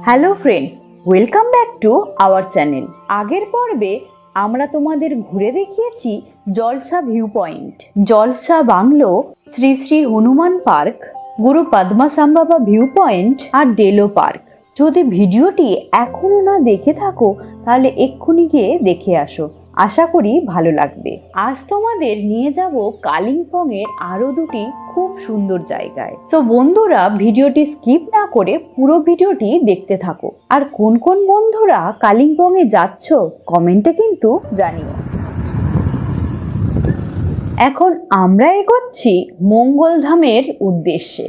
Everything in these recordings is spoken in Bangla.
Hello friends, welcome back to our channel. আগের পর্বে আমরা তোমাদের ঘুরে দেখিয়েছি জলসা ভিউ পয়েন্ট, জলসা বাংলো, শ্রী শ্রী হনুমান পার্ক, গুরু পদ্মাসাম্বাবা ভিউ পয়েন্ট আর ডেলো পার্ক। যদি ভিডিওটি এখনো না দেখে থাকো তাহলে এক্ষুনি গিয়ে দেখে আসো, আশা করি ভালো লাগবে। আজ তোমাদের নিয়ে যাব কালিম্পং এর আরো দুটি খুব সুন্দর জায়গায়। তো বন্ধুরা, ভিডিওটি স্কিপ না করে পুরো ভিডিওটি দেখতে থাকো। আর কোন কোন বন্ধুরা কালিম্পং এ যাচ্ছ কমেন্টে কিন্তু জানিও। এখন আমরা এগোচ্ছি মঙ্গলধামের উদ্দেশ্যে।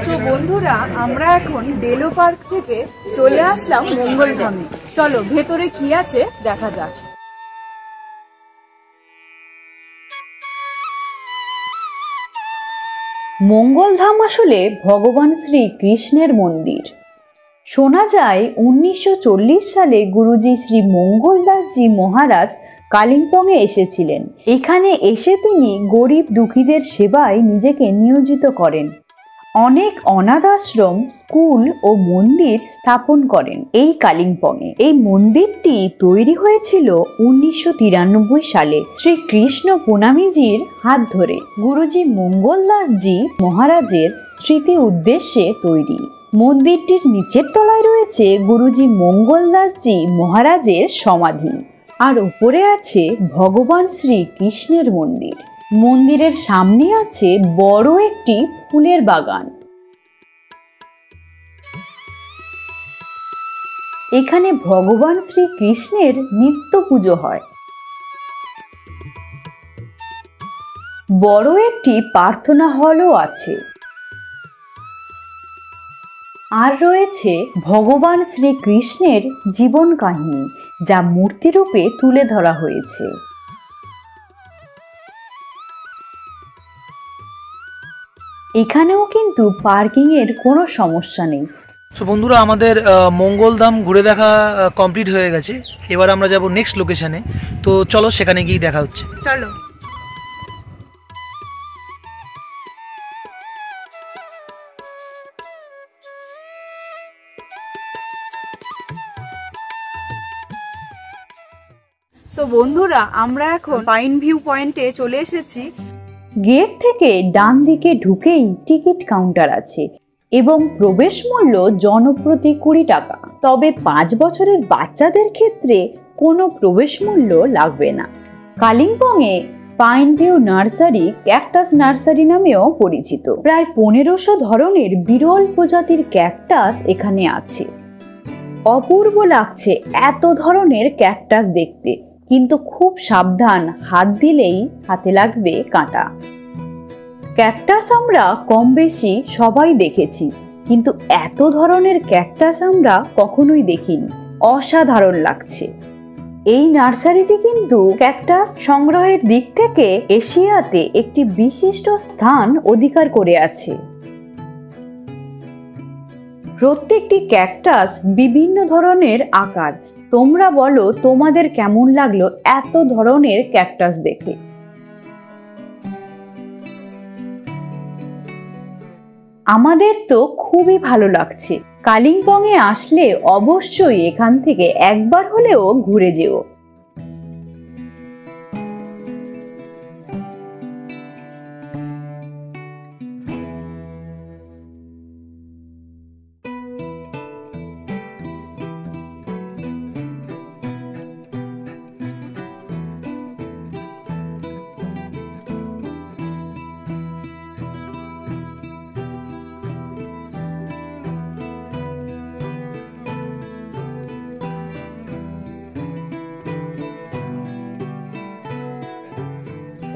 তো বন্ধুরা, আমরা এখন ডেলো পার্ক থেকে চলে আসলাম মঙ্গলধামে। চলো ভেতরে কি আছে দেখা যাক। মঙ্গলধাম আসলে ভগবান শ্রীকৃষ্ণের মন্দির। শোনা যায় 1940 সালে গুরুজি শ্রী মঙ্গলদাসজি মহারাজ কালিম্পংয়ে এসেছিলেন। এখানে এসে তিনি গরিব দুঃখীদের সেবায় নিজেকে নিয়োজিত করেন। অনেক অনাথ আশ্রম, স্কুল ও মন্দির স্থাপন করেন এই কালিম্পংয়ে। এই মন্দিরটি তৈরি হয়েছিল 1993 সালে শ্রীকৃষ্ণ পুনামিজির হাত ধরে। গুরুজি মঙ্গলদাসজি মহারাজের স্মৃতি উদ্দেশ্যে তৈরি। মন্দিরটির নিচের তলায় রয়েছে গুরুজি মঙ্গলদাসজি মহারাজের সমাধি, আর উপরে আছে ভগবান শ্রীকৃষ্ণের মন্দির। মন্দিরের সামনে আছে বড় একটি ফুলের বাগান। এখানে ভগবান শ্রীকৃষ্ণের নিত্য পুজো হয়। বড় একটি প্রার্থনা হলও আছে। আর রয়েছে ভগবান শ্রীকৃষ্ণের জীবন কাহিনী, যা মূর্তিরূপে তুলে ধরা হয়েছে। এখানেও কিন্তু পার্কিং এর কোনো সমস্যা নেই। তো বন্ধুরা, আমাদের মঙ্গলধাম ঘুরে দেখা কমপ্লিট হয়ে গেছে। এবার আমরা যাব নেক্সট লোকেশনে। তো চলো সেখানে গিয়ে দেখা হচ্ছে। চলো। তো বন্ধুরা, আমরা এখন পাইন ভিউ পয়েন্টে চলে এসেছি। গেট থেকে ডান দিকে ঢুকেই টিকিট কাউন্টার আছে এবং প্রবেশ মূল্য জনপ্রতি 20 টাকা। তবে 5 বছরের বাচ্চাদের ক্ষেত্রে কোনো প্রবেশ মূল্য লাগবে না। কালিম্পংয়ে pine view nursery cactus nursery নামেও পরিচিত। প্রায় 1500 ধরনের বিরল প্রজাতির ক্যাকটাস এখানে আছে। অপূর্ব লাগছে এত ধরনের ক্যাকটাস দেখতে, কিন্তু খুব সাবধান, হাত দিলেই হাতে লাগবে কাঁটা। ক্যাকটাস আমরা কম বেশি সবাই দেখেছি, কিন্তু এত ধরনের ক্যাকটাস আমরা কখনোই দেখিনি। অসাধারণ লাগছে। এই নার্সারিটি কিন্তু ক্যাকটাস সংগ্রহের দিক থেকে এশিয়াতে একটি বিশিষ্ট স্থান অধিকার করে আছে। প্রত্যেকটি ক্যাকটাস বিভিন্ন ধরনের আকার। তোমরা বলো তোমাদের কেমন লাগলো এত ধরনের ক্যাকটাস দেখে। আমাদের তো খুবই ভালো লাগছে। কালিম্পংয়ে আসলে অবশ্যই এখান থেকে একবার হলেও ঘুরে যেও।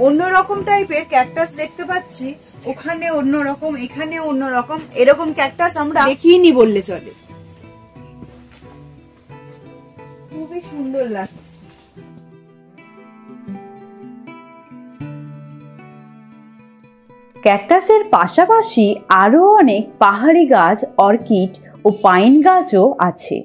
অন্যরকম টাইপের ক্যাকটাস দেখতে পাচ্ছি। ওখানে অন্যরকম, এখানে অন্যরকম। এরকম ক্যাকটাস আমরা দেখিনি বললে চলে। খুবই সুন্দর লাগছে। ক্যাকটাসের পাশাপাশি আরও অনেক পাহাড়ি গাছ, অর্কিড ও পাইন গাছও আছে।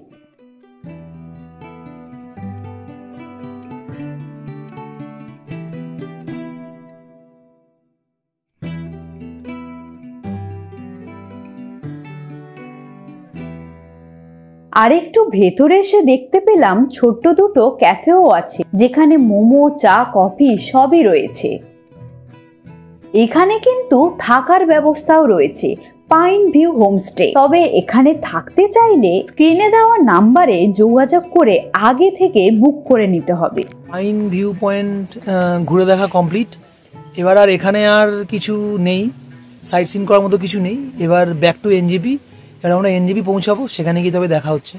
আরেকটু ভেতরে এসে দেখতে পেলাম ছোট্ট দুটো ক্যাফেও আছে, যেখানে মোমো, চা, কফি সবই রয়েছে। এখানে কিন্তু থাকার ব্যবস্থাও রয়েছে, পাইন ভিউ হোমস্টে। তবে এখানে থাকতে চাইলে স্ক্রিনে দেওয়া নাম্বারে যোগাযোগ করে আগে থেকে বুক করে নিতে হবে। পাইন ভিউ পয়েন্ট ঘুরে দেখা কমপ্লিট। এবার আর এখানে আর কিছু নেই, সাইট সিন করার মতো কিছু নেই। এবার ব্যাক টু এনজেপি। এবার আমরা এনজেপি পৌঁছাবো, সেখানে গিয়ে তবে দেখা হচ্ছে।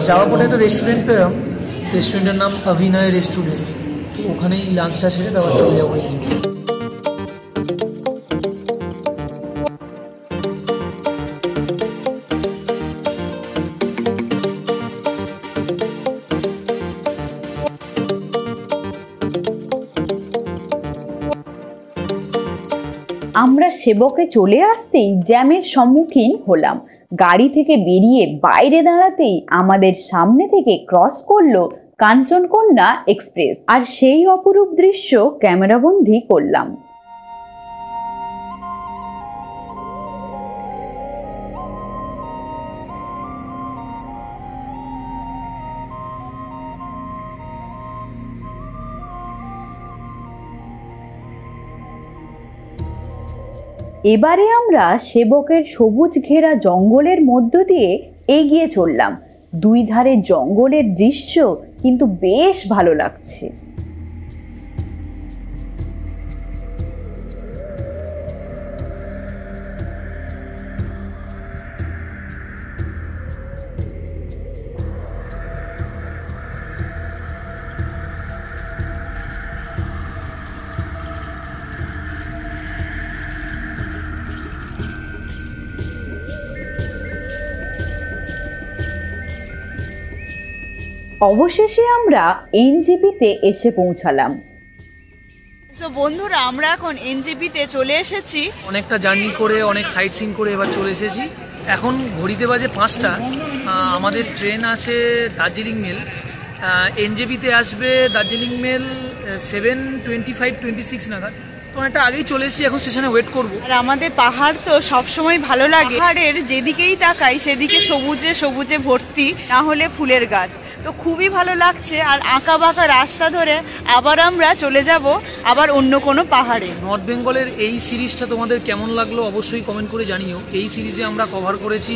যাওয়ার পরে একটা রেস্টুরেন্ট পেলাম, রেস্টুরেন্টের নাম অভিনয় রেস্টুরেন্ট। তো ওখানেই লাঞ্চটা সেরে তারপর চলে যাবো। আমরা সেবকে চলে আসতেই জ্যামের সম্মুখীন হলাম। গাড়ি থেকে বেরিয়ে বাইরে দাঁড়াতেই আমাদের সামনে থেকে ক্রস করলো কাঞ্চনকন্যা এক্সপ্রেস, আর সেই অপরূপ দৃশ্য ক্যামেরাবন্দি করলাম। এবারে আমরা সেবকের সবুজ ঘেরা জঙ্গলের মধ্য দিয়ে এগিয়ে চললাম। দুই ধারে জঙ্গলের দৃশ্য কিন্তু বেশ ভালো লাগছে। অবশেষে আমরা এনজেপিতে এসে পৌঁছালাম। তো বন্ধুরা, আমরা এখন এনজেপিতে চলে এসেছি। অনেকটা জার্নি করে, অনেক সাইট সিন করে এবার চলে এসেছি। এখন ঘড়িতে বাজে 5টা। আমাদের ট্রেন আছে দার্জিলিং মেল। এনজেপিতে আসবে দার্জিলিং মেল 7:25-26 নাগাদ। তো অনেকটা আগেই চলে এসেছি, এখন স্টেশনে ওয়েট করবো। আর আমাদের পাহাড় তো সবসময় ভালো লাগে। পাহাড়ের যেদিকেই তাকাই সেদিকে সবুজে সবুজে ভর্তি, না হলে ফুলের গাছ। তো খুবই ভালো লাগছে। আর আঁকা বাঁকা রাস্তা ধরে আবার আমরা চলে যাব আবার অন্য কোনো পাহাড়ে। নর্থ বেঙ্গলের এই সিরিজটা তোমাদের কেমন লাগলো অবশ্যই কমেন্ট করে জানিও। এই সিরিজে আমরা কভার করেছি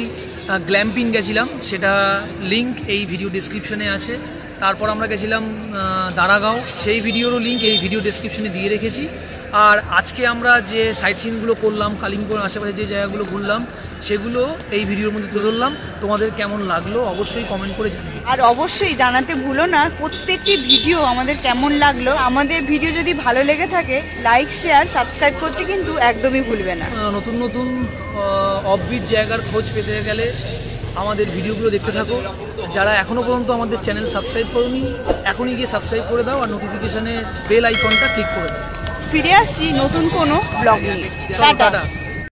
গ্ল্যাম্পিং গেছিলাম, সেটা লিঙ্ক এই ভিডিও ডেসক্রিপশনে আছে। তারপর আমরা গেছিলাম দারাগাঁও, সেই ভিডিওরও লিঙ্ক এই ভিডিও ডেসক্রিপশনে দিয়ে রেখেছি। আর আজকে আমরা যে সাইট সিনগুলো করলাম, কালিম্পং আশেপাশে যে জায়গাগুলো ঘুরলাম, সেগুলো এই ভিডিওর মধ্যে তুলে ধরলাম। তোমাদের কেমন লাগলো অবশ্যই কমেন্ট করে জানাবে। আর অবশ্যই জানাতে ভুলো না প্রত্যেকটি ভিডিও আমাদের কেমন লাগলো। আমাদের ভিডিও যদি ভালো লেগে থাকে লাইক, শেয়ার, সাবস্ক্রাইব করতে কিন্তু একদমই ভুলবে না। নতুন নতুন অফবিট জায়গার খোঁজ পেতে গেলে আমাদের ভিডিওগুলো দেখতে থাকো। যারা এখনও পর্যন্ত আমাদের চ্যানেল সাবস্ক্রাইব করোনি, এখনই গিয়ে সাবস্ক্রাইব করে দাও আর নোটিফিকেশানে বেল আইকনটা ক্লিক করে দাও। ফিরে আসছি নতুন কোনো ব্লগ নিয়ে। টাটা।